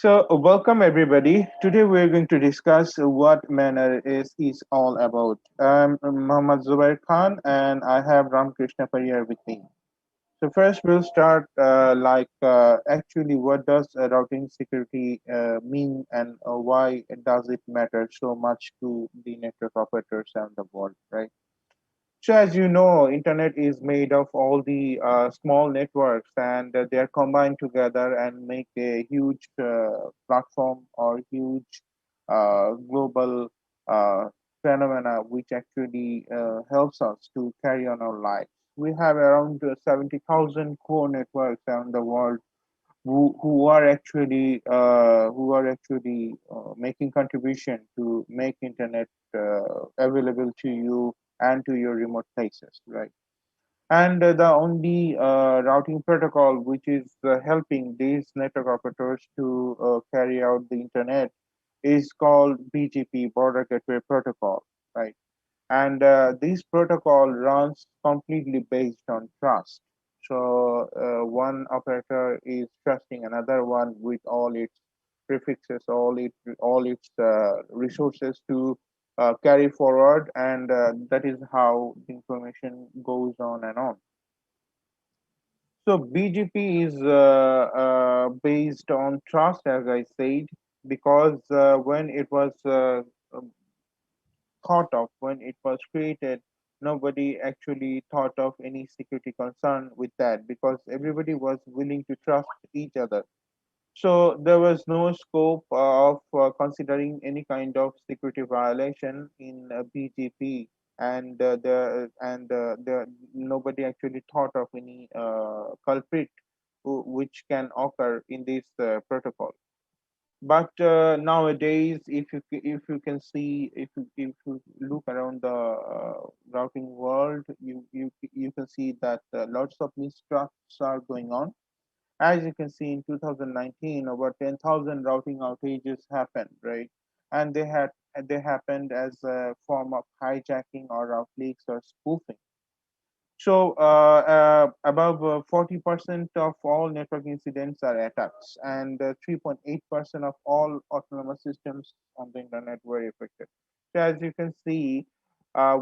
Welcome everybody. Today we're going to discuss what MANRS is all about. I'm Muhammad Zobair Khan and I have Krishna Pariyar with me. So first we'll start actually what does routing security mean and why does it matter so much to the network operators around the world, right? So as you know, internet is made of all the small networks, and they are combined together and make a huge platform or huge global uh, phenomena, which actually helps us to carry on our lives. We have around 70,000 core networks around the world who are actually making contribution to make internet available to you and to your remote places, right? And the only routing protocol which is helping these network operators to carry out the internet is called BGP, Border Gateway Protocol, right? And this protocol runs completely based on trust. So one operator is trusting another one with all its prefixes, all its resources to carry forward, and that is how the information goes on and on. So BGP is based on trust, as I said, because when it was thought of, when it was created, nobody actually thought of any security concern with that because everybody was willing to trust each other. So there was no scope of considering any kind of security violation in BGP, and the nobody actually thought of any culprit which can occur in this protocol. But nowadays, if you can see, if you look around the routing world, you can see that lots of mistrusts are going on. As you can see, in 2019, over 10,000 routing outages happened, right? And they happened as a form of hijacking or route leaks or spoofing. So, above 40% of all network incidents are attacks, and 3.8% of all autonomous systems on the internet were affected. So, as you can see,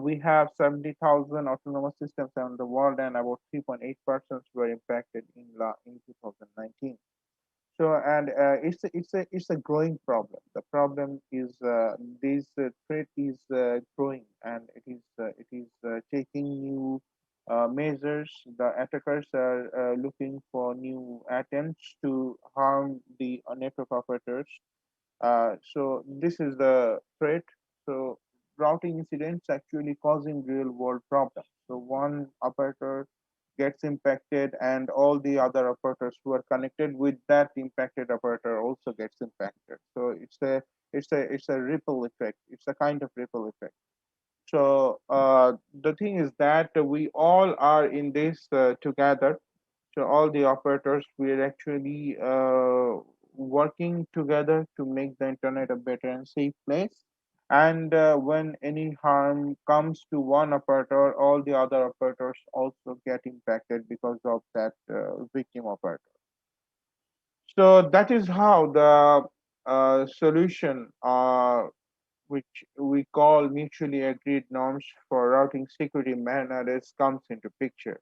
we have 70,000 autonomous systems around the world, and about 3.8% were impacted in 2019. So, and it's a growing problem. The problem is this threat is growing, and it is taking new measures. The attackers are looking for new attempts to harm the network operators. So this is the threat. So routing incidents actually causing real world problems. So one operator gets impacted and all the other operators who are connected with that impacted operator also gets impacted. So it's a ripple effect. It's a kind of ripple effect. So the thing is that we all are in this together. So all the operators, we're actually working together to make the internet a better and safe place. And when any harm comes to one operator, all the other operators also get impacted because of that victim operator. So that is how the solution, which we call mutually agreed norms for routing security MANRS, comes into picture.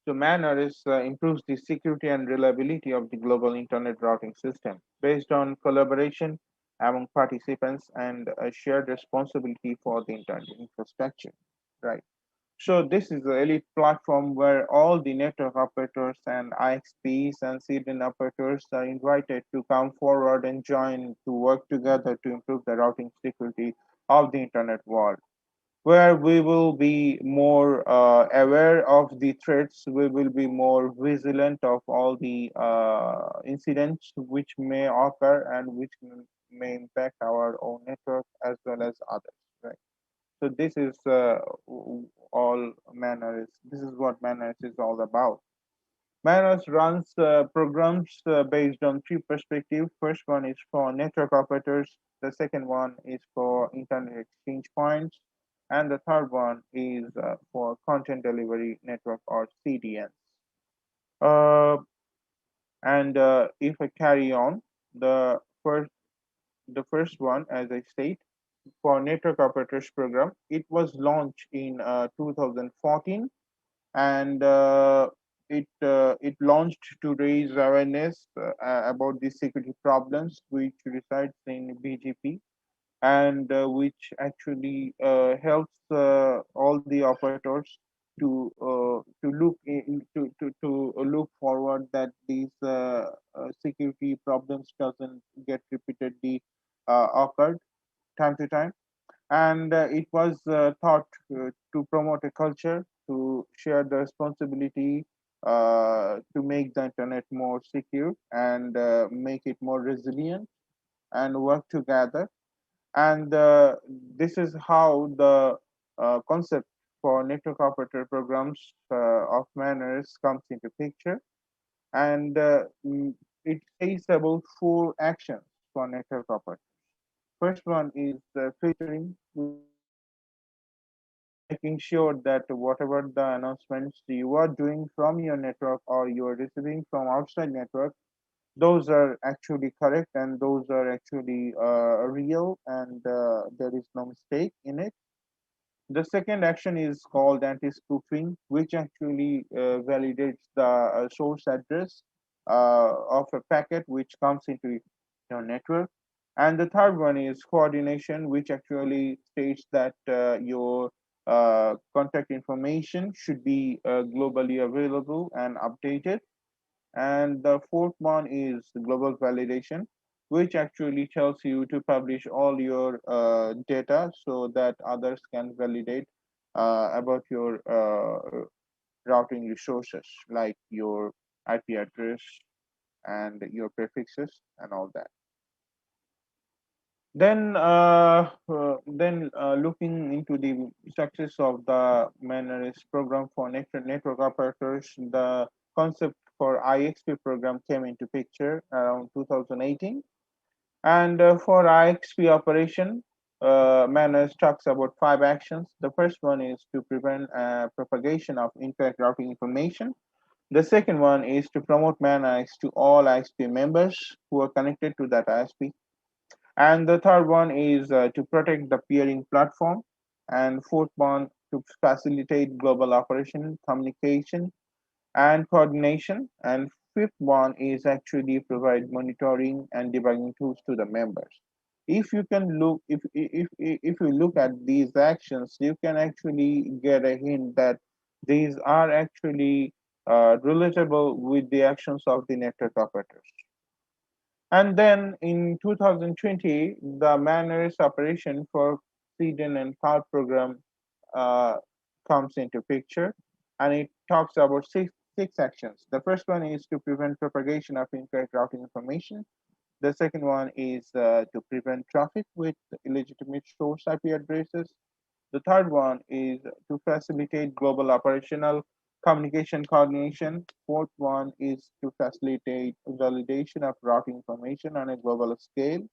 So MANRS improves the security and reliability of the global internet routing system based on collaboration among participants and a shared responsibility for the internet infrastructure. Right. So this is the elite platform where all the network operators and IXPs and CDN operators are invited to come forward and join to work together to improve the routing security of the internet world, where we will be more aware of the threats, we will be more vigilant of all the incidents which may occur and which may impact our own network as well as others, right? So this is all manners. This is what manners is all about. Manners runs programs based on three perspectives. First one is for network operators. The second one is for internet exchange points, and the third one is for content delivery network or CDNs. Uh, and if I carry on, The first, the first one, as I state, for network operators program, it was launched in 2014, and it launched to raise awareness about the security problems which resides in BGP, and which actually helps all the operators to look forward that these security problems doesn't get repeatedly occurred time to time. And it was thought to promote a culture to share the responsibility to make the internet more secure and make it more resilient and work together. And this is how the concept for network operator programs of manners comes into picture. And it says about four actions for network operators. First one is filtering, which actually making sure that whatever the announcements you are doing from your network or you are receiving from outside network, those are actually correct and those are actually real, and there is no mistake in it. The second action is called anti-spoofing, which actually validates the source address of a packet which comes into your network. And the third one is coordination, which actually states that your contact information should be globally available and updated. And the fourth one is global validation, which actually tells you to publish all your data so that others can validate about your routing resources, like your IP address and your prefixes and all that. Looking into the success of the MANRS program for network operators, the concept for IXP program came into picture around 2018. And for IXP operation, MANRS talks about five actions. The first one is to prevent propagation of incorrect routing information. The second one is to promote MANRS to all IXP members who are connected to that ISP. And the third one is to protect the peering platform. And fourth one, to facilitate global operation, communication, and coordination. And fifth one is actually provide monitoring and debugging tools to the members. If you can look, if you look at these actions, you can actually get a hint that these are actually relatable with the actions of the network operators. And then in 2020, the manners operation for CDN and cloud program uh, comes into picture, and it talks about six actions. The first one is to prevent propagation of incorrect routing information. The second one is to prevent traffic with illegitimate source IP addresses. The third one is to facilitate global operational communication coordination. Fourth one is to facilitate validation of routing information on a global scale.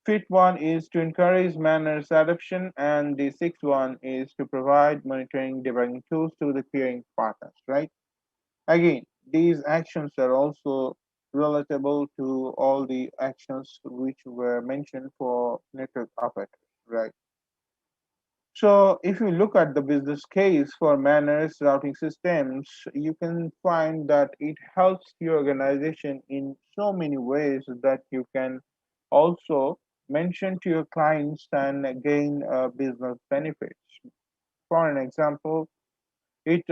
Fifth one is to encourage manners adoption, and the sixth one is to provide monitoring debugging tools to the peering partners, right? Again, these actions are also relatable to all the actions which were mentioned for network operators, right? So if you look at the business case for manners routing systems, you can find that it helps your organization in so many ways that you can also mention to your clients and gain business benefits. For an example, it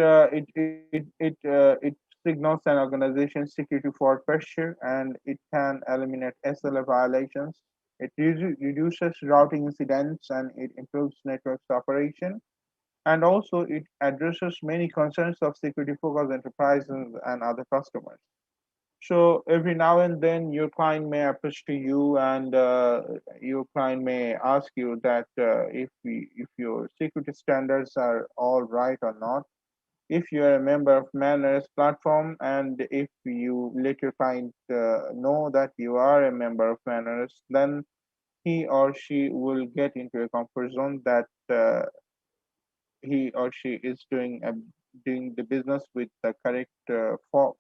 signals an organization's security for pressure, and it can eliminate SLA violations. It reduces routing incidents and it improves network operation, and also it addresses many concerns of security focused enterprises and other customers. So every now and then your client may approach to you, and your client may ask you that if your security standards are all right or not. If you are a member of Manners platform, and if you let your client know that you are a member of Manners, then he or she will get into a comfort zone that he or she is doing the business with the correct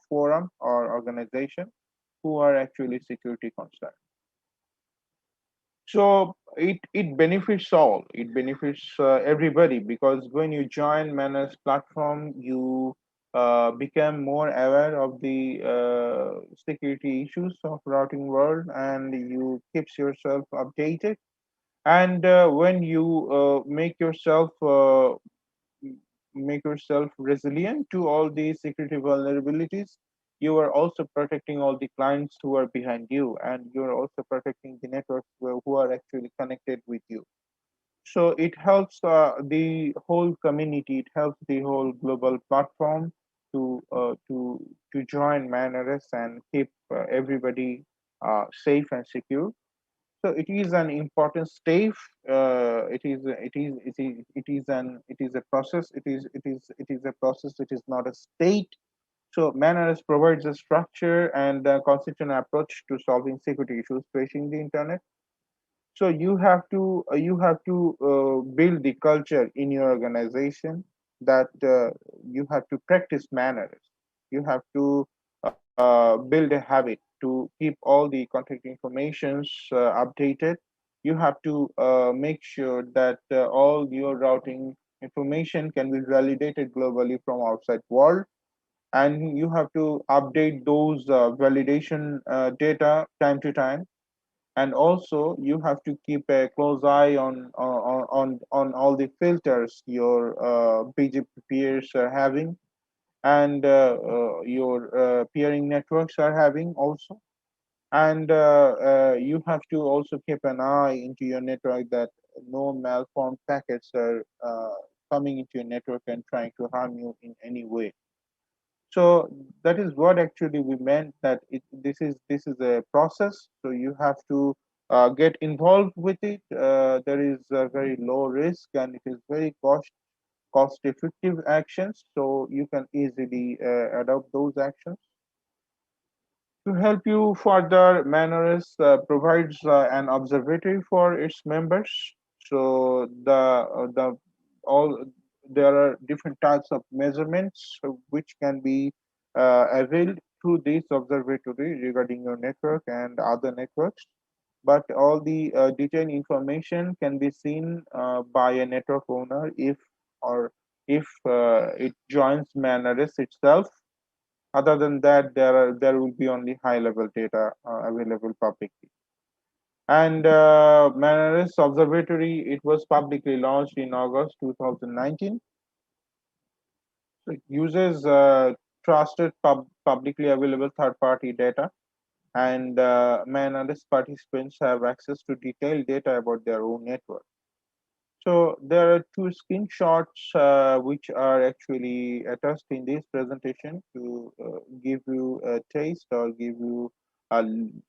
forum or organization. who are actually security concerned. So it benefits all. It benefits everybody, because when you join Manners platform, you become more aware of the security issues of routing world, and you keeps yourself updated. And when you make yourself resilient to all these security vulnerabilities, you are also protecting all the clients who are behind you, and you're also protecting the networks who are actually connected with you. So it helps the whole community, it helps the whole global platform to join MANRS and keep everybody safe and secure. So it is an important step. It is a process. It is a process. It is not a state. So MANRS provides a structure and a consistent approach to solving security issues facing the internet. So you have to build the culture in your organization, that you have to practice manners. You have to build a habit to keep all the contact informations updated. You have to make sure that all your routing information can be validated globally from outside world, and you have to update those validation data time to time. And also you have to keep a close eye on all the filters your BGP peers are having, and your peering networks are having also. And you have to also keep an eye into your network, that no malformed packets are coming into your network and trying to harm you in any way. So that is what actually we meant, that this is a process. So you have to get involved with it. There is a very low risk, and it is very cost effective actions, so you can easily adopt those actions. To help you further, MANRS provides an observatory for its members. So the all there are different types of measurements which can be availed through this observatory regarding your network and other networks. But all the detailed information can be seen by a network owner, if it joins MANRS itself. Other than that, there will be only high level data available publicly. And MANRS Observatory, it was publicly launched in August 2019. So it uses trusted publicly available third party data, and MANRS participants have access to detailed data about their own network. So there are two screenshots which are actually attached in this presentation to give you a taste or give you a,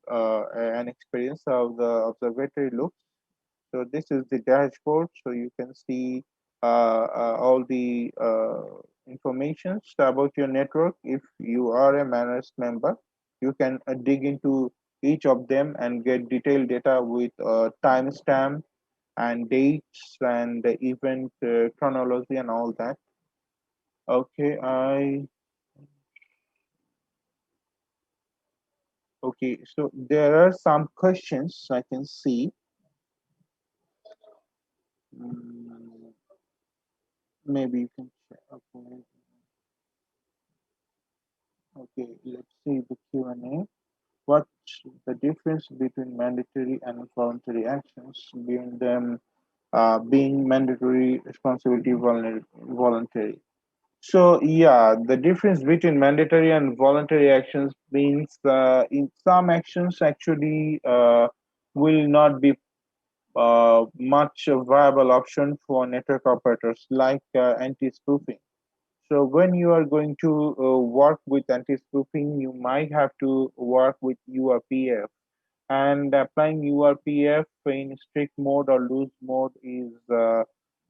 an experience of the observatory looks. So this is the dashboard. So you can see all the informations about your network. If you are a MANRS member, you can dig into each of them and get detailed data with timestamp and dates and the event chronology and all that. Okay, so there are some questions I can see. Mm, maybe you can check. Okay, okay, let's see the Q&A. What's the difference between mandatory and voluntary actions, being them being mandatory responsibility voluntary? So yeah, the difference between mandatory and voluntary actions means in some actions actually will not be much a viable option for network operators, like anti-spoofing. So when you are going to work with anti-spoofing, you might have to work with URPF, and applying URPF in strict mode or loose mode is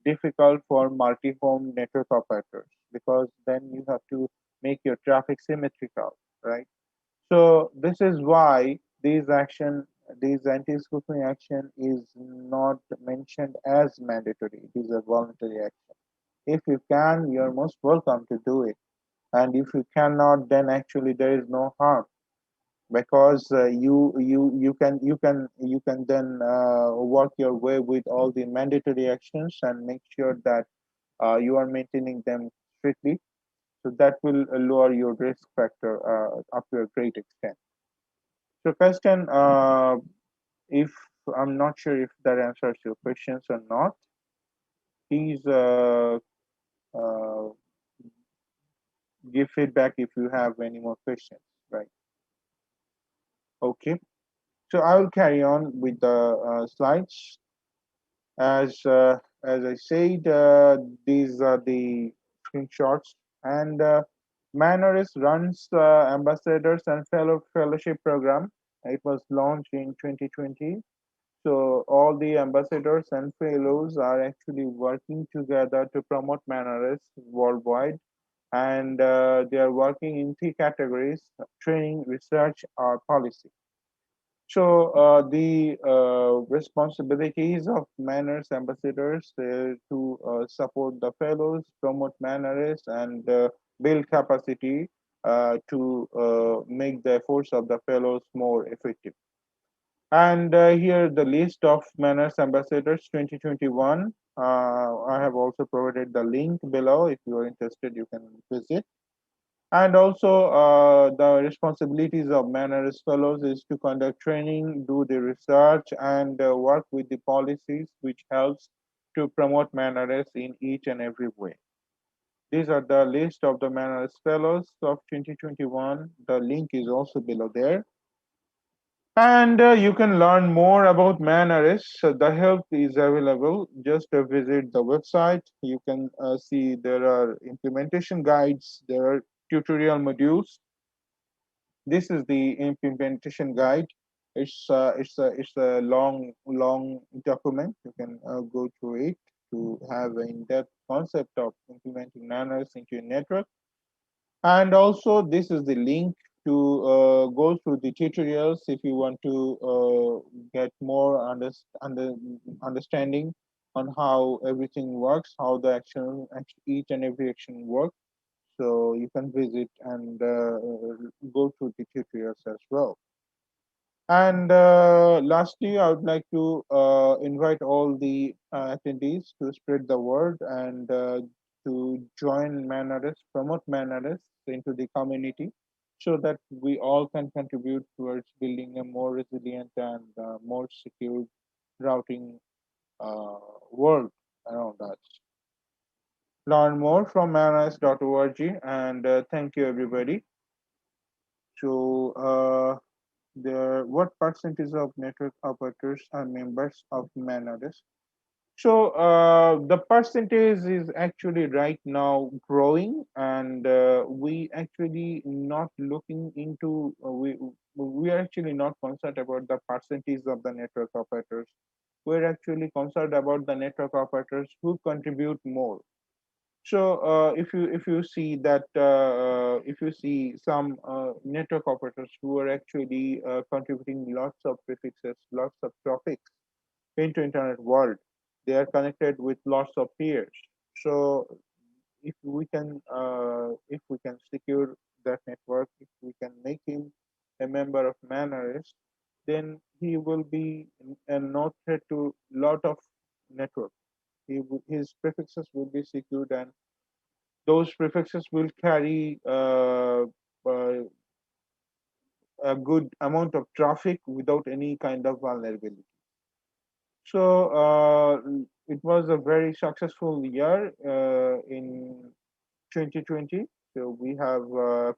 difficult for multi-home network operators, because then you have to make your traffic symmetrical, right? So this is why these anti-spoofing action is not mentioned as mandatory. It is a voluntary action. If you can, you are most welcome to do it, and if you cannot, then actually there is no harm. because you can then work your way with all the mandatory actions and make sure that you are maintaining them strictly. So that will lower your risk factor up to a great extent. So, question, if I'm not sure if that answers your questions or not, please uh, give feedback if you have any more questions. Right? Okay. So I will carry on with the slides. As I said, these are the screenshots, and MANRS runs ambassadors and fellowship program. It was launched in 2020. So all the ambassadors and fellows are actually working together to promote MANRS worldwide, and they are working in three categories: training, research, or policy. So the responsibilities of manners ambassadors to support the fellows, promote manners, and build capacity to make the efforts of the fellows more effective. And here the list of manners ambassadors 2021. I have also provided the link below. If you are interested, you can visit. And also, the responsibilities of Manners Fellows is to conduct training, do the research, and work with the policies, which helps to promote manners in each and every way. These are the list of the Manners Fellows of 2021. The link is also below there. And you can learn more about MANRS. The help is available. Just visit the website. You can see there are implementation guides, there are tutorial modules. This is the implementation guide. It's a long document. You can go through it to have an in-depth concept of implementing manners into your network. And also, this is the link to go through the tutorials if you want to get more understanding on how everything works, how the each and every action works. So you can visit and go through the tutorials as well. And lastly, I would like to invite all the attendees to spread the word and to join MANRS, promote MANRS into the community so that we all can contribute towards building a more resilient and more secure routing uh, world around us. Learn more from manrs.org, and thank you, everybody. So, what percentage of network operators are members of MANRS? So the percentage is actually right now growing, and we actually not looking into we are actually not concerned about the percentage of the network operators. We're actually concerned about the network operators who contribute more. So if you see that if you see some network operators who are actually contributing lots of prefixes, lots of topics into internet world, they are connected with lots of peers. So if we can secure that network, if we can make him a member of MANRS, then he will be a no threat to lot of network. His prefixes will be secured, and those prefixes will carry uh, a good amount of traffic without any kind of vulnerability. So it was a very successful year in 2020. So we have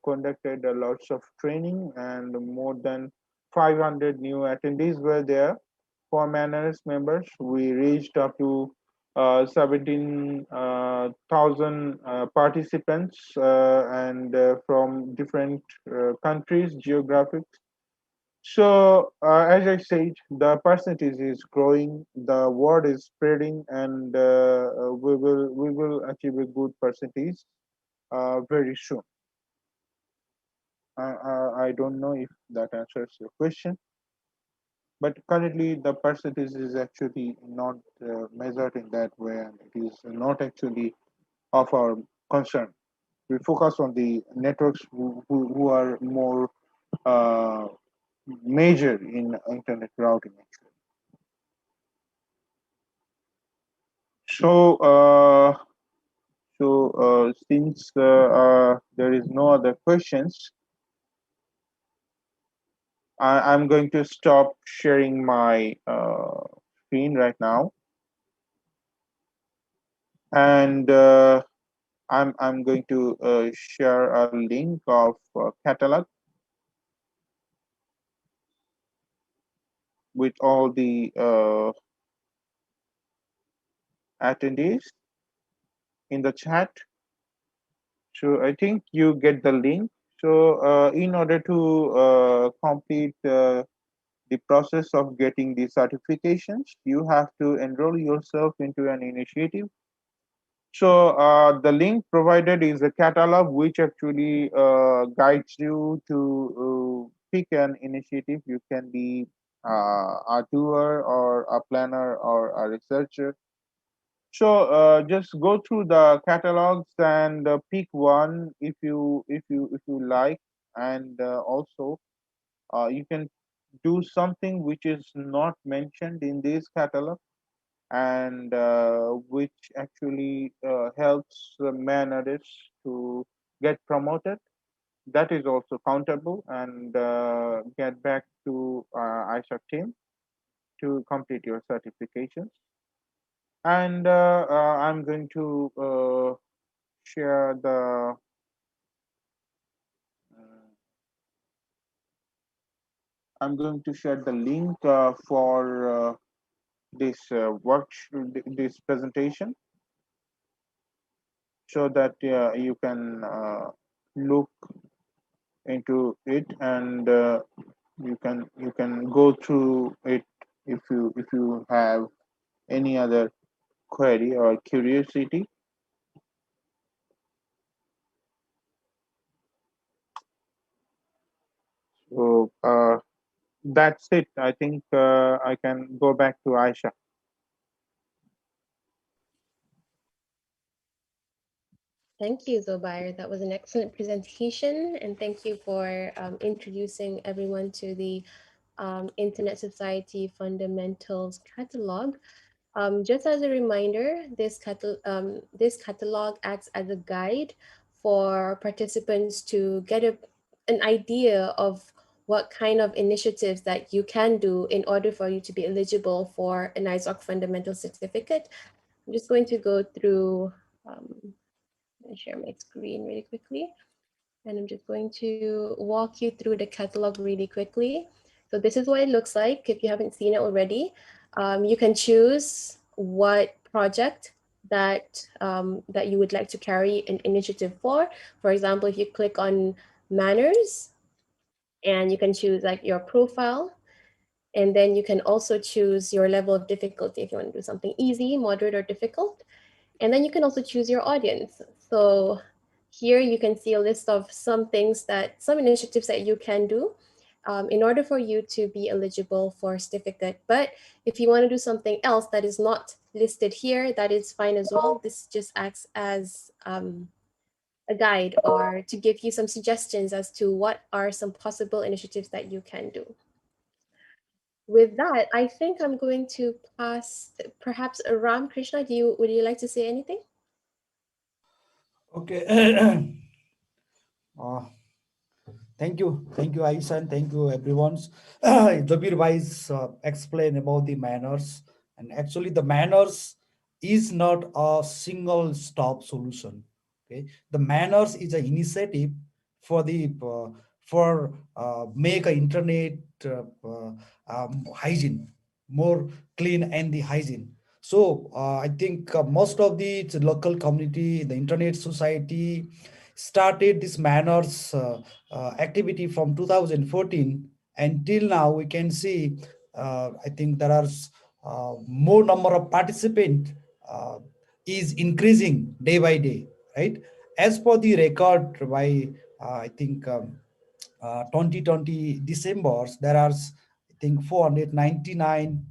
conducted lots of training, and more than 500 new attendees were there. For manners members, we reached up to 17,000 participants, and from different countries, geographic. So, as I said, the percentage is growing, the word is spreading, and we will achieve a good percentage very soon. I don't know if that answers your question, but currently the percentage is actually not measured in that way, and it is not actually of our concern. We focus on the networks who are more major in internet routing actually. So, since there is no other questions, I'm going to stop sharing my screen right now, and I'm going to share a link of catalog with all the attendees in the chat. So I think you get the link. So in order to complete the process of getting the certifications, you have to enroll yourself into an initiative. So the link provided is a catalog which actually guides you to pick an initiative. You can be a doer or a planner or a researcher. So just go through the catalogs and pick one if you like, and also you can do something which is not mentioned in this catalog, and which actually helps the managers to get promoted. That is also countable, and get back to Aisyah team to complete your certifications. And I'm going to share the uh, I'm going to share the link for this this presentation, so that you can look into it, and you can go through it if you have any other query or curiosity. So that's it. I think I can go back to Aisha. Thank you, Zobair. That was an excellent presentation, and thank you for introducing everyone to the Internet Society Fundamentals Catalog. Just as a reminder, this catalog acts as a guide for participants to get an idea of what kind of initiatives that you can do in order for you to be eligible for an ISOC Fundamental Certificate. I'm just going to go through and share my screen really quickly. And I'm just going to walk you through the catalog really quickly. So this is what it looks like if you haven't seen it already. You can choose what project that you would like to carry an initiative for. For example, if you click on manners, and you can choose like your profile, and then you can also choose your level of difficulty if you want to do something easy, moderate, or difficult. And then you can also choose your audience. So here you can see a list of some initiatives that you can do in order for you to be eligible for a certificate. But if you want to do something else that is not listed here, that is fine as well. This just acts as a guide or to give you some suggestions as to what are some possible initiatives that you can do. With that, I think I'm going to pass perhaps Ram Krishna. Would you like to say anything? Okay. uh, thank you, Aisha, and thank you, everyone. Jabir Bhai's explain about the manners, and actually, the manners is not a single stop solution. Okay, the manners is an initiative for the make a internet hygiene more clean and the hygiene. So I think most of the local community, the internet society, started this manners activity from 2014 until now. We can see I think there are more number of participants uh, is increasing day by day, right? As per the record by I think 2020 December, there are I think 499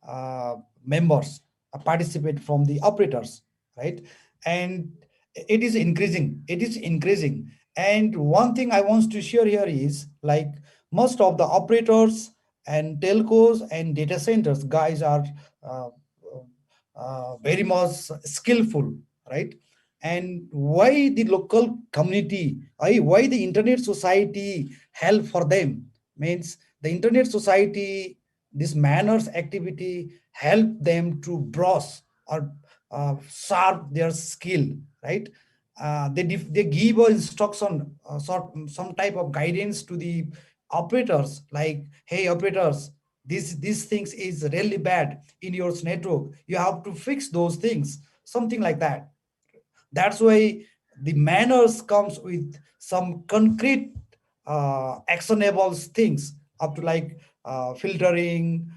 uh, members participate from the operators, right? And it is increasing, it is increasing. And one thing I want to share here is like most of the operators and telcos and data centers guys are uh, very much skillful, right? And why the local community, why the internet society help for them means the internet society, this manners activity help them to brush or sharp their skill, right? They give a instruction, some type of guidance to the operators, like, hey operators, these things is really bad in your network, you have to fix those things, something like that. That's why the manners comes with some concrete actionable things, up to like filtering,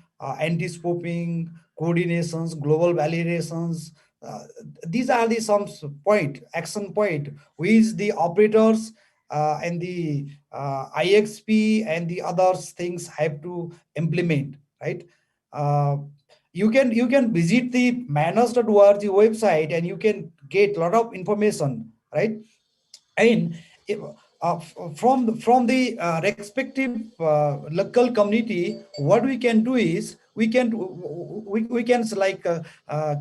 anti-spoofing, coordinations, global validations. uh, these are the some point, action point, which the operators and the IXP and the others things have to implement, right? uh, you can visit the manners.org website and you can get a lot of information, right? And if, from the respective local community, what we can do is we can like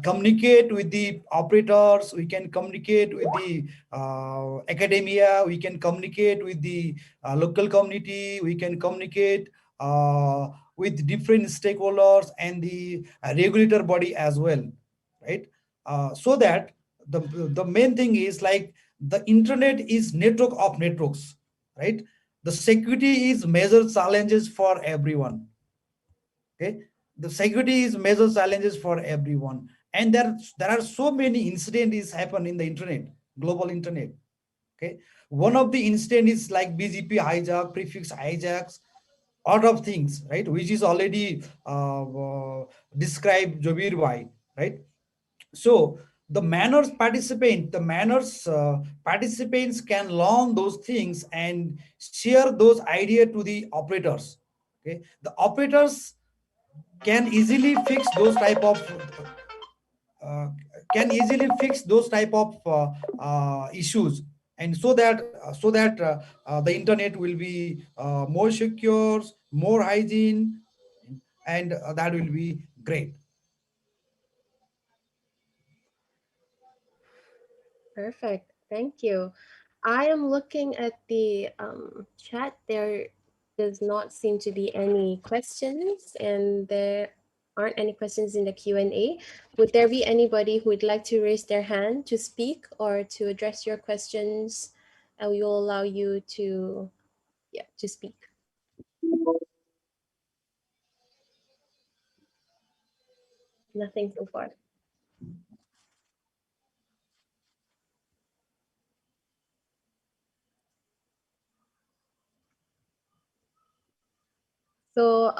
communicate with the operators, we can communicate with the academia, we can communicate with the local community, we can communicate with different stakeholders and the regulator body as well, right? So that the main thing is like the internet is network of networks, right? The security is major challenges for everyone, okay? The security is major challenges for everyone, and there are so many incidents happen in the internet, global internet, okay? One of the incident is like BGP hijack, prefix hijacks, lot of things, right? Which is already described Zobair by, right? So the manners participants can learn those things and share those ideas to the operators, okay? The operators can easily fix those type of uh, issues, and so that the internet will be more secure, more hygiene, and that will be great. Perfect. Thank you. I am looking at the chat. There does not seem to be any questions, and there aren't any questions in the Q&A. Would there be anybody who would like to raise their hand to speak or to address your questions? And we will allow you to, yeah, to speak. Nothing so far. So,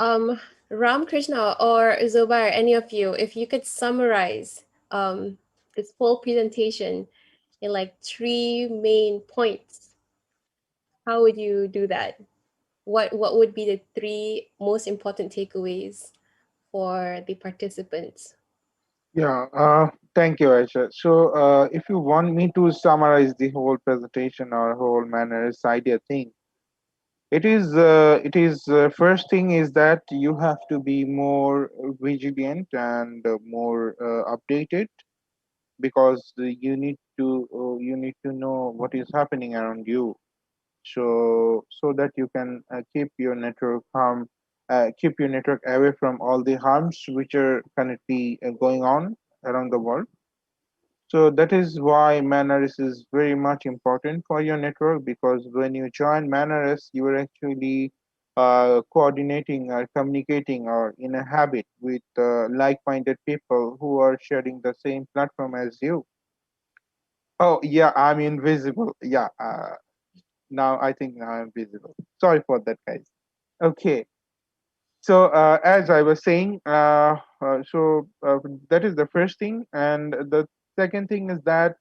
Ram, Krishna, or Zobair, any of you, if you could summarize this whole presentation in like three main points, how would you do that? What would be the three most important takeaways for the participants? Yeah, thank you, Aisha. So, if you want me to summarize the whole presentation or whole manners idea thing, it is first thing is that you have to be more vigilant and more updated, because you need to know what is happening around you, so that you can keep your network away from all the harms which are currently going on around the world. So that is why MANRS is very much important for your network, because when you join MANRS, you are actually coordinating or communicating or in a habit with like-minded people who are sharing the same platform as you. Oh yeah, I'm invisible. Yeah, now I think now I'm visible. Sorry for that, guys. Okay, so as I was saying, that is the first thing, and the second thing is that.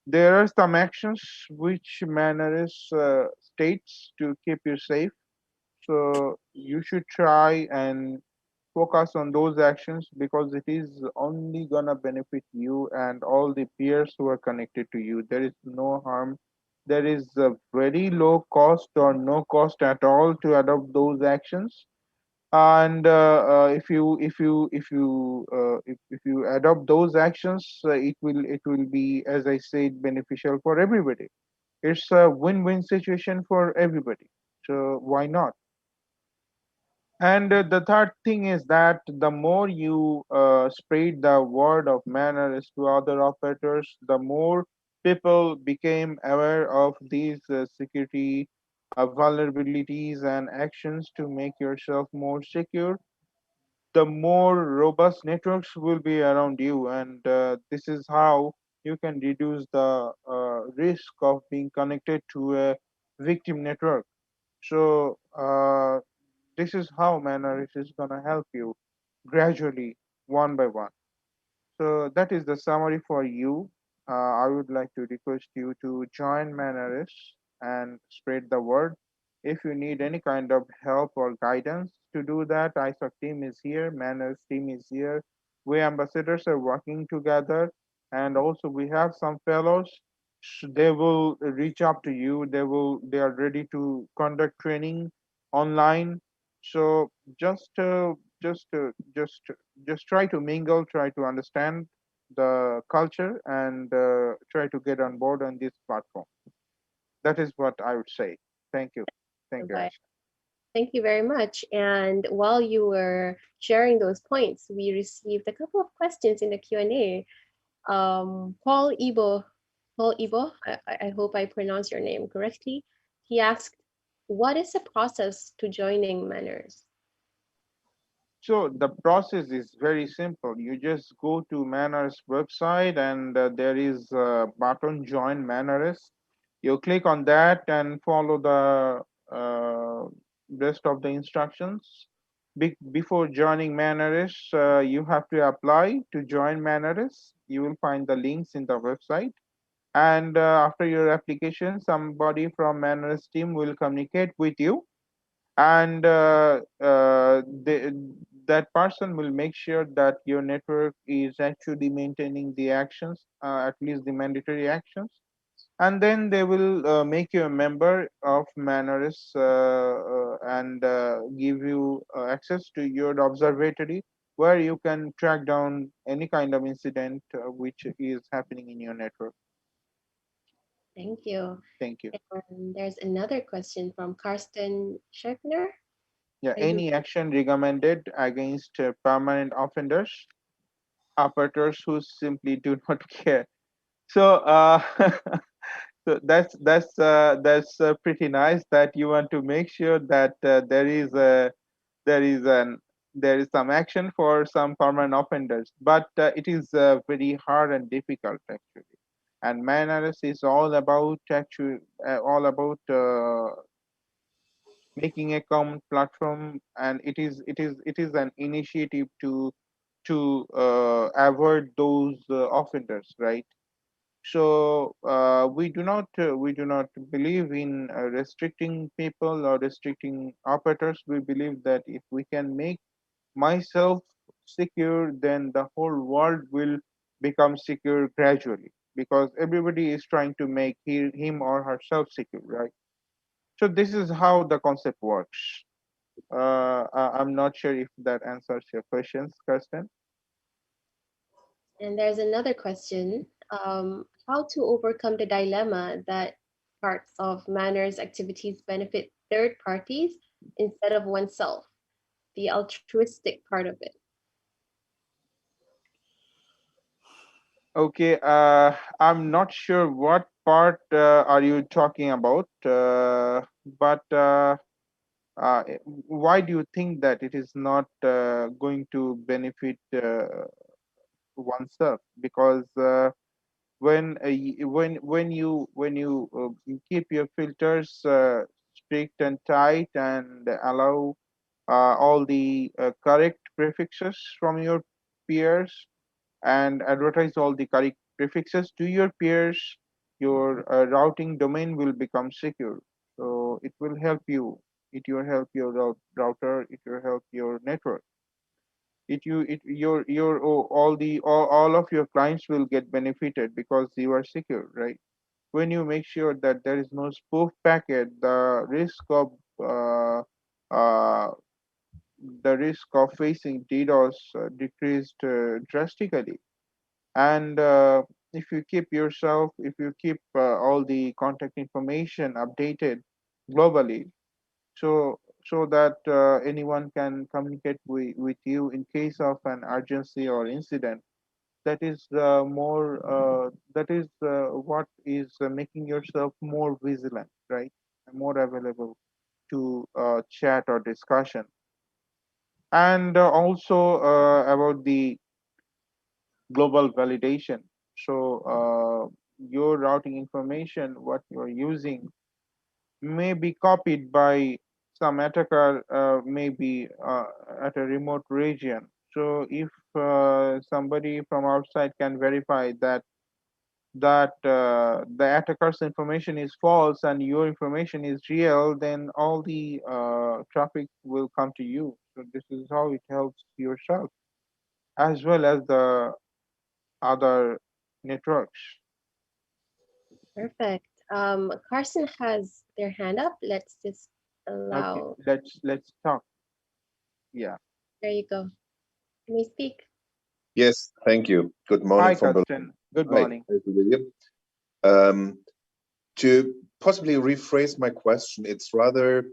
There are some actions which Manneris states to keep you safe. So you should try and focus on those actions, because it is only gonna benefit you and all the peers who are connected to you. There is no harm there is a very low cost or no cost at all to adopt those actions. And if you adopt those actions, it will be, as I said, beneficial for everybody. It's a win-win situation for everybody. So why not? And the third thing is that the more you spread the word of manners to other operators, the more people became aware of these security vulnerabilities and actions to make yourself more secure. The more robust networks will be around you, and this is how you can reduce the risk of being connected to a victim network. So this is how Manner is going to help you gradually, one by one. So that is the summary for you. I would like to request you to join Manaris and spread the word. If you need any kind of help or guidance to do that, ISOC team is here, Manners team is here. We ambassadors are working together, and also we have some fellows. They will reach out to you. They are ready to conduct training online. So just just just try to mingle, try to understand the culture, and try to get on board on this platform. That is what I would say. Thank you. Thank you, Zobair. Aisha. Thank you very much. And while you were sharing those points, we received a couple of questions in the Q&A. Paul Ibo, Paul Ibo, I hope I pronounced your name correctly. He asked, what is the process to joining Manners? So the process is very simple. You just go to Manners website, and there is a button join Manners. You click on that and follow the rest of the instructions. Before joining Manners, you have to apply to join Manners. You will find the links in the website. And after your application, somebody from Manners team will communicate with you, and that person will make sure that your network is actually maintaining the actions, at least the mandatory actions, and then they will make you a member of Manners, and give you access to your observatory, where you can track down any kind of incident which is happening in your network. Thank you. Thank you. And there's another question from Karsten Scheffner. Yeah, I do. any action recommended against permanent offenders, operators who simply do not care. So, so that's pretty nice that you want to make sure that there is an there is some action for some permanent offenders, but it is very hard and difficult actually. And Manners is all about making a common platform, and it is an initiative to avoid those offenders, right? So we do not believe in restricting people or restricting operators. We believe that if we can make myself secure, then the whole world will become secure gradually, because everybody is trying to make him or herself secure, right? So this is how the concept works. I'm not sure if that answers your questions, Kirsten. And there's another question, how to overcome the dilemma that parts of Manners activities benefit third parties instead of oneself, the altruistic part of it. Okay, I'm not sure what part are you talking about, but why do you think that it is not going to benefit oneself? Because when you keep your filters strict and tight, and allow all the correct prefixes from your peers, and advertise all the correct prefixes to your peers, your routing domain will become secure. So it will help you. It will help your router. It will help your network. All of your clients will get benefited because you are secure, right? when you make sure that there is no spoof packet, uh, uh, the risk of facing DDoS decreased drastically. And if you keep yourself, if you keep all the contact information updated globally, so so that anyone can communicate with you in case of an urgency or incident, that is what is making yourself more vigilant, right? More available to chat or discussion. And also about the global validation. So your routing information, what you're using, may be copied by some attacker, maybe at a remote region. So if somebody from outside can verify that the attacker's information is false and your information is real, then all the traffic will come to you. So this is how it helps yourself as well as the other networks. Perfect. Carson has their hand up. Let's just Okay, allow. let's talk. Yeah. There you go. Can we speak? Yes, thank you. Good morning Hi, from Berlin. Karsten. Good Hi, morning. nice to be here. To possibly rephrase my question, it's rather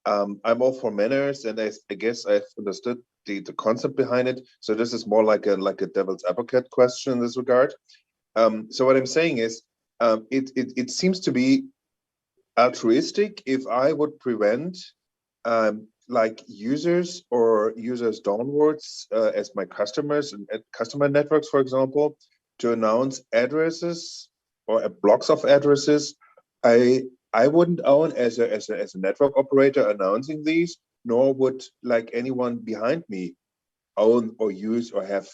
I'm all for manners, and I guess I've understood the concept behind it. So this is more like a devil's advocate question in this regard. So what I'm saying is, it seems to be altruistic if I would prevent like users or users downwards as my customers and customer networks, for example, to announce addresses or blocks of addresses. I wouldn't own as a network operator announcing these, nor would like anyone behind me own or use or have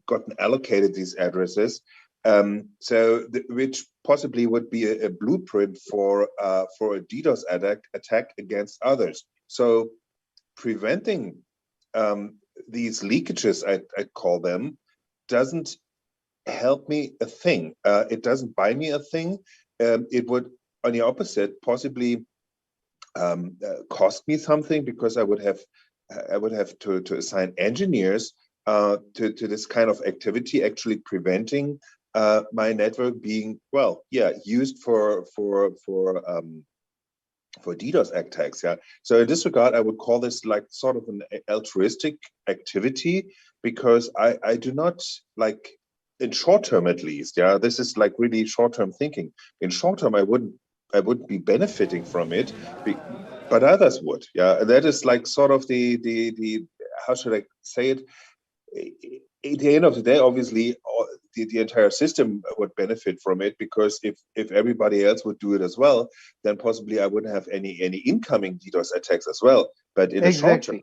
gotten allocated these addresses. Which possibly would be a blueprint for a DDoS attack against others. So preventing these leakages, I call them, doesn't help me a thing. It doesn't buy me a thing. It would, on the opposite, possibly cost me something, because I would have to assign engineers to this kind of activity, actually preventing my network being, well, yeah, used for DDoS attacks. Yeah. So in this regard, I would call this like sort of an altruistic activity, because I do not like, in short term at least. Yeah, this is like really short term thinking. In short term, I wouldn't be benefiting from it, but others would. Yeah, and that is like sort of the how should I say it? At the end of the day, obviously, the entire system would benefit from it, because if everybody else would do it as well, then possibly I wouldn't have any incoming DDoS attacks as well. But in the short term,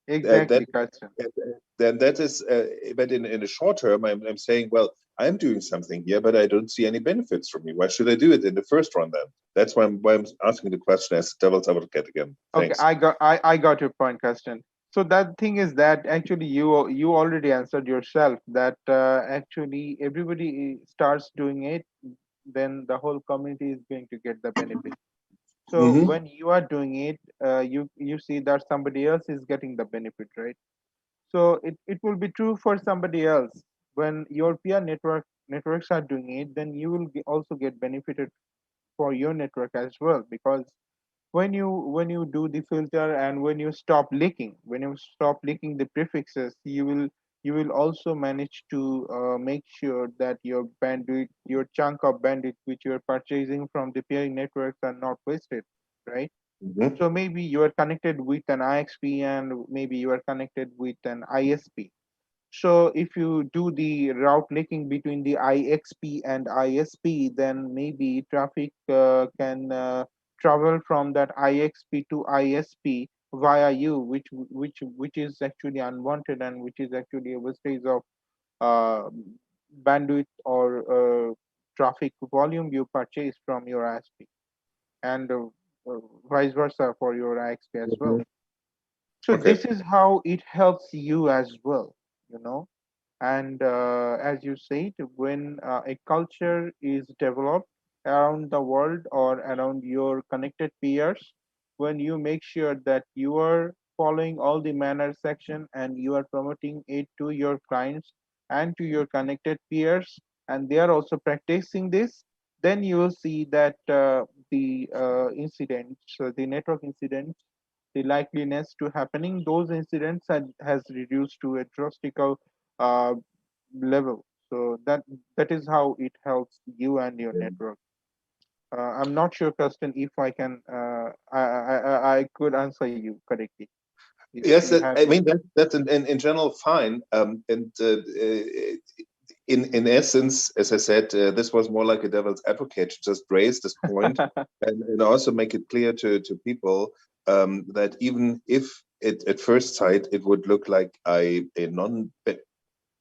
Exactly. that Exactly, Karsten. then that is, but in the short term, I'm saying, well, I'm doing something here, but I don't see any benefits for me. Why should I do it in the first run then? That's why I'm asking the question as devil's advocate again. Okay, Thanks. I got your point, Karsten. So that thing is that actually you already answered yourself that actually everybody starts doing it, then the whole community is going to get the benefit. So Mm-hmm. when you are doing it, you see that somebody else is getting the benefit, right? So it will be true for somebody else. When your peer networks are doing it, then you will also get benefited for your network as well, because when you do the filter and when you stop leaking the prefixes, you will also manage to make sure that your bandwidth, your chunk of bandwidth which you are purchasing from the peering networks are not wasted, right? Mm-hmm. So maybe you are connected with an IXP and maybe you are connected with an ISP. So if you do the route linking between the IXP and ISP, then maybe traffic can travel from that IXP to ISP via you, which is actually unwanted and which is actually a wastage of uh, bandwidth or traffic volume you purchase from your ISP, and vice versa for your IXP as well. Mm-hmm. So Okay. this is how it helps you as well, you know. And as you said, when a culture is developed, around the world or around your connected peers, when you make sure that you are following all the manner section and you are promoting it to your clients and to your connected peers, and they are also practicing this, then you will see that the incidents, the network incidents, the likeliness to happening those incidents has reduced to a drastical uh, level. So that is how it helps you and your network. I'm not sure, Kirsten, if I can I could answer you correctly. If Yes, you have I any. mean that's in general fine. And in essence, as I said, this was more like a devil's advocate to just raise this point and also make it clear to people that even if it at first sight it would look like a non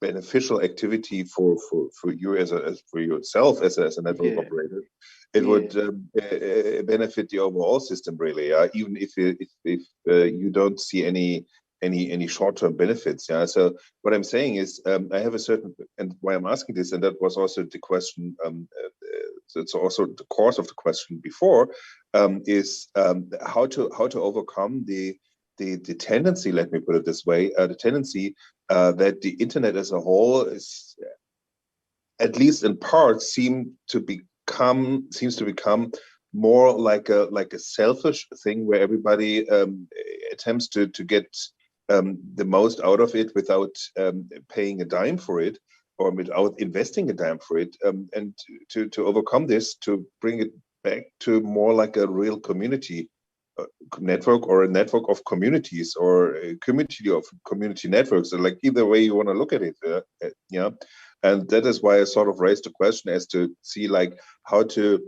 beneficial activity for you as for yourself as a network Yeah, operator, it would yeah, benefit the overall system really. Even if you don't see any short-term benefits. Yeah. So what I'm saying is, I have a certain, and why I'm asking this, and that was also the question. It's also the course of the question before, is how to overcome the tendency. Let me put it this way: the tendency that the internet as a whole is, at least in part, seems to become more like a selfish thing where everybody attempts to get the most out of it without paying a dime for it or without investing a dime for it, and to overcome this, to bring it back to more like a real community uh, network, or a network of communities, or a community of community networks, or like either way you want to look at it. Yeah. And that is why I sort of raised the question as to see like how to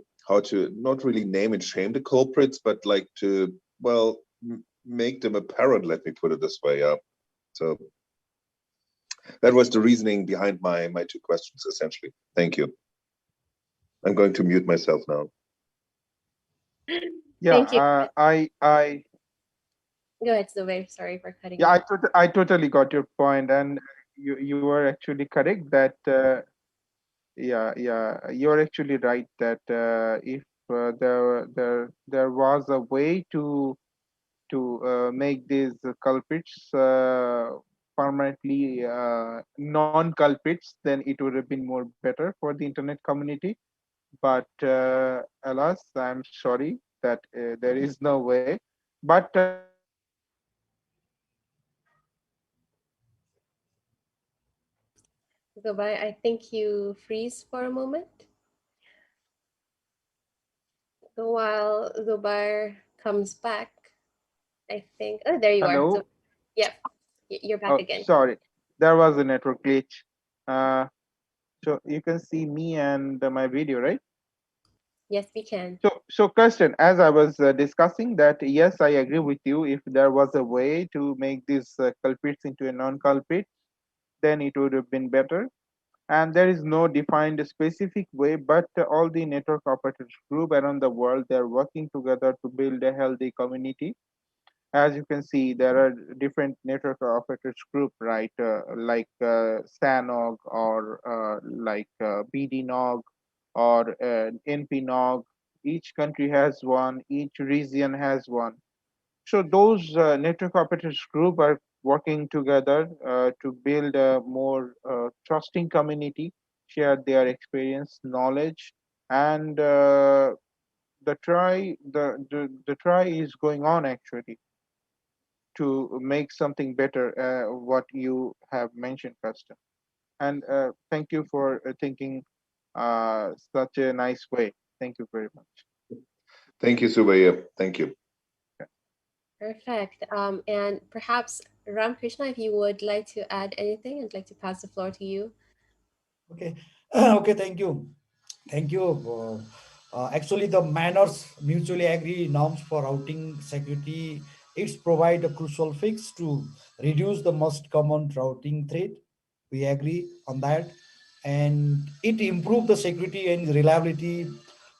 not really name and shame the culprits, but like to, well, make them apparent. Let me put it this way. Yeah. So that was the reasoning behind my two questions, essentially. Thank you. I'm going to mute myself now. yeah. Thank you. I Go ahead, Zobair. Sorry for cutting Yeah, you. I totally got your point, and you were actually correct that you're actually right that if there was a way to make these culprits permanently non-culprits, then it would have been more better for the internet community. But alas, I'm sorry that there is no way. But Zobair, I think you freeze for a moment. So while Zobair comes back, I think, oh, there you are. So, hello. yep, you're back Oh, again. sorry, there was a network glitch. Uh, so you can see me and my video, right? Yes, we can. So, Kirsten, as I was discussing that, yes, I agree with you. If there was a way to make these culprits into a non-culprit, then it would have been better. And there is no defined specific way, but all the network operators group around the world, they are working together to build a healthy community. As you can see, there are different network operators group, right? Like SANOG, or like BDNOG, or NPNOG. Each country has one, each region has one. So those network operators group are working together to build a more trusting community, share their experience, knowledge, and the try is going on actually to make something better, what you have mentioned, Custom. And thank you for thinking such a nice way. Thank you very much. Thank you, Subair. Thank you. Perfect. And perhaps Ram Krishna, if you would like to add anything, I'd like to pass the floor to you. Okay. Okay, thank you. Thank you. Actually, the manners mutually agree norms for routing security, it's provide a crucial fix to reduce the most common routing threat. We agree on that, and it improve the security and reliability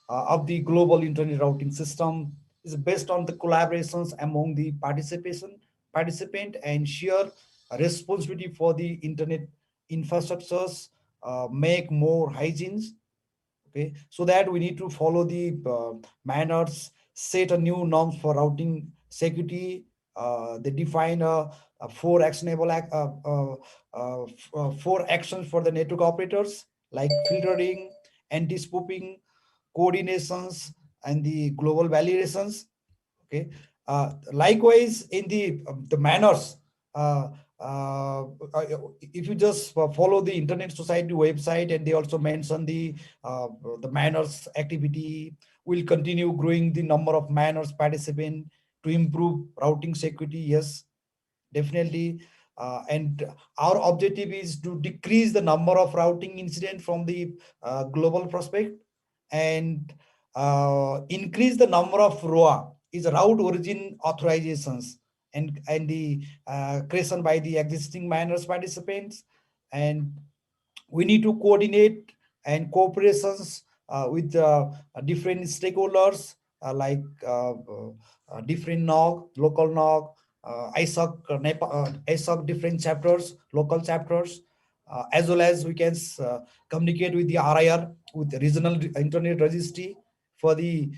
of the global internet routing system. Is based on the collaborations among the participant and share responsibility for the internet infrastructures, make more hygiene. Okay, so that we need to follow the manners, set a new norms for routing security. They define four actionable four actions for the network operators, like filtering, anti-spoofing, coordinations, and the global validations. Okay, likewise in the manners, uh, uh, uh, if you just follow the internet society website, and they also mention uh, the manners activity will continue growing the number of manners participant to improve routing security. Yes, definitely. And our objective is to decrease the number of routing incident from the global prospect, and increase the number of ROA, is route origin authorizations, and the creation by the existing miners participants. And we need to coordinate and cooperations with different stakeholders, like different NOG, local NOG, ISOC different chapters, local chapters, as well as we can communicate with the RIR, with the regional internet registry, for the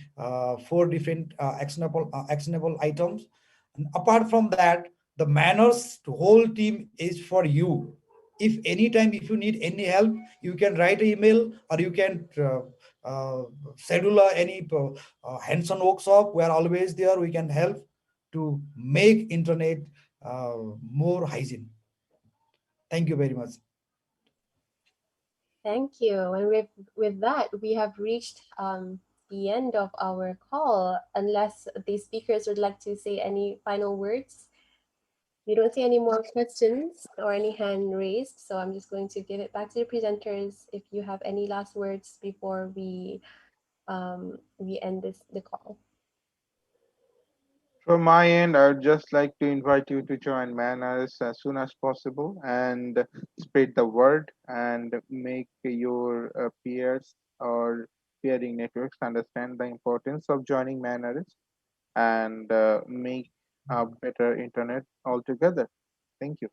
four different actionable items. And apart from that, the manners to whole team is for you. If anytime if you need any help, you can write an email, or you can schedule any hands-on workshop. We are always there, we can help to make internet more hygiene. Thank you very much. Thank you. And with that, we have reached the end of our call. Unless the speakers would like to say any final words, we don't see any more questions or any hand raised. So I'm just going to give it back to the presenters if you have any last words before we end the call. From my end, I would just like to invite you to join MANRS as soon as possible and spread the word and make your peers or peering networks understand the importance of joining MANRS and make a better internet altogether. Thank you.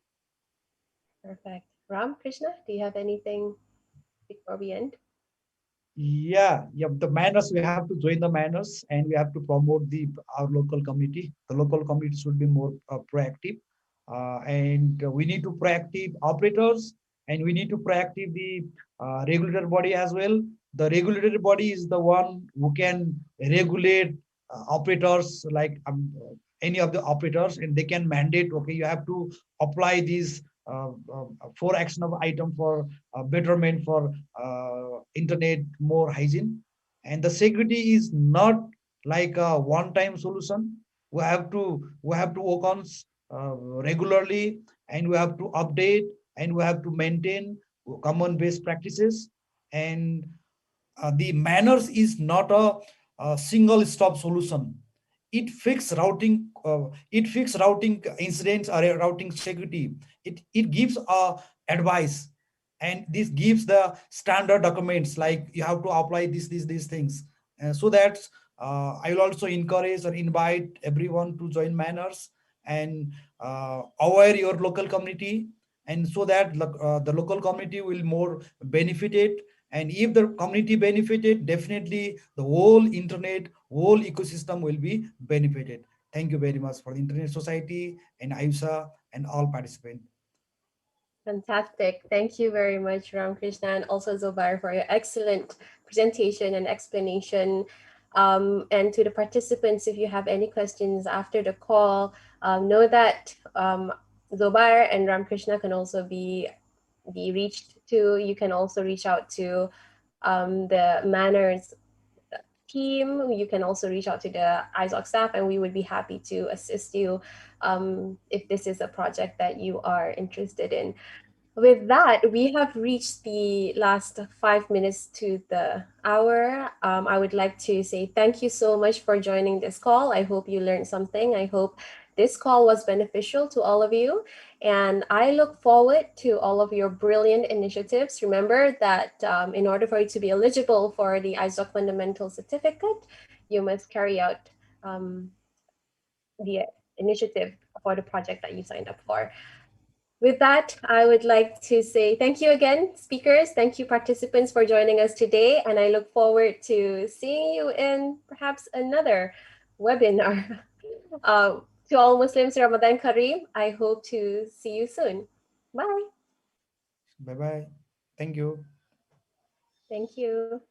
Perfect. Ram, Krishna, do you have anything before we end? Yeah, the manners, we have to join the manners, and we have to promote the our local community. The local community should be more proactive, and we need to proactive operators, and we need to proactive the regulator body as well. The regulatory body is the one who can regulate operators, like any of the operators, and they can mandate, okay, you have to apply these four actionable item for betterment for internet more hygiene. And the security is not like a one time solution. We have to work on regularly, and we have to update, and we have to maintain common best practices. And the manners is not a single stop solution. It fix routing incidents or routing security. It gives advice, and this gives the standard documents, like you have to apply these things. So that I will also encourage or invite everyone to join manners, and aware your local community, and so that the local community will more benefited. And if the community benefited, definitely the whole internet, whole ecosystem will be benefited. Thank you very much for the internet society and Ayusha and all participants. Fantastic. Thank you very much, Ram Krishna, and also Zobair, for your excellent presentation and explanation. And to the participants, if you have any questions after the call, know that Zobair and Ram Krishna can also be reached to. You can also reach out to the MANRS team. You can also reach out to the ISOC staff, and we would be happy to assist you if this is a project that you are interested in. With that, we have reached the last 5 minutes to the hour. I would like to say thank you so much for joining this call. I hope you learned something. I hope this call was beneficial to all of you. And I look forward to all of your brilliant initiatives. Remember that in order for you to be eligible for the ISOC Fundamental Certificate, you must carry out the initiative for the project that you signed up for. With that, I would like to say thank you again, speakers. Thank you, participants, for joining us today. And I look forward to seeing you in perhaps another webinar. To all Muslims, Ramadan Kareem. I hope to see you soon. Bye. Bye bye. Thank you. Thank you.